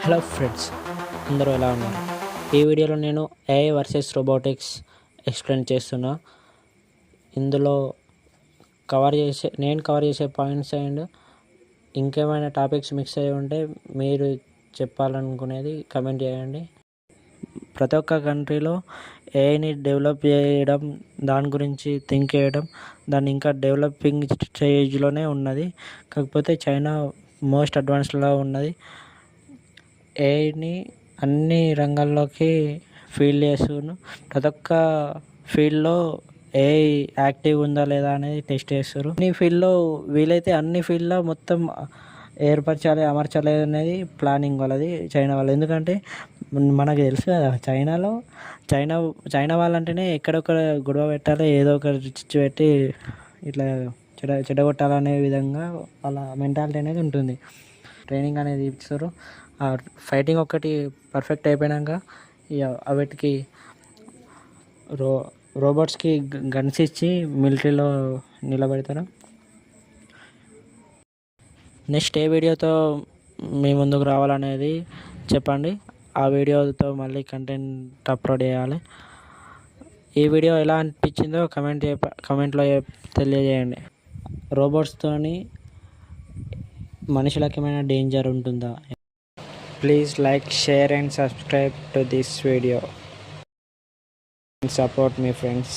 Hello friends, అందరూ ఎలా ఉన్నారు? ఈ వీడియోలో నేను ఏఐ వర్సెస్ రోబోటిక్స్ ఎక్స్ప్లెయిన్ చేస్తున్నా. ఇందులో నేను కవర్ చేసే పాయింట్స్ అండ్ ఇంకేమైనా టాపిక్స్ మిక్స్ అయ్యి ఉంటే మీరు చెప్పాలనుకునేది కమెంట్ చేయండి. ప్రతి ఒక్క కంట్రీలో ఏఐని డెవలప్ చేయడం, దాని గురించి థింక్ చేయడం, దాన్ని ఇంకా డెవలపింగ్ స్టేజ్లోనే ఉన్నది. కాకపోతే చైనా మోస్ట్ అడ్వాన్స్డ్లో ఉన్నది. ఏఐని అన్ని రంగాల్లోకి ఫీల్డ్ చేస్తున్నారు. ప్రతి ఒక్క ఫీల్డ్లో ఏఐ యాక్టివ్ ఉందా లేదా అనేది టెస్ట్ చేస్తారు. అన్ని ఫీల్డ్లో వీలైతే అన్ని ఫీల్డ్లో మొత్తం అమర్చాలి అనేది ప్లానింగ్ వాళ్ళది, చైనా వాళ్ళు. ఎందుకంటే మనకు తెలుసు కదా, చైనా వాళ్ళంటేనే ఎక్కడొక్కడ గొడవ పెట్టాలి, ఏదో ఒక చిచ్చు పెట్టి ఇట్లా చెడగొట్టాలనే విధంగా వాళ్ళ మెంటాలిటీ అనేది ఉంటుంది. ట్రైనింగ్ అనేది ఇస్తారు. ఆ ఫైటింగ్ ఒక్కటి పర్ఫెక్ట్ అయిపోయాక వాటికి రోబోట్స్కి గన్స్ ఇచ్చి మిలిటరీలో నిలబెడతారు. నెక్స్ట్ ఏ వీడియోతో మీ ముందుకు రావాలనేది చెప్పండి. ఆ వీడియోతో మళ్ళీ కంటెంట్ అప్లోడ్ చేయాలి. ఈ వీడియో ఎలా అనిపించిందో కమెంట్లో తెలియజేయండి. రోబోట్స్తోని మనుషులకి ఏమైనా డేంజర్ ఉంటుందా? Please like, share and subscribe to this video and support me, friends.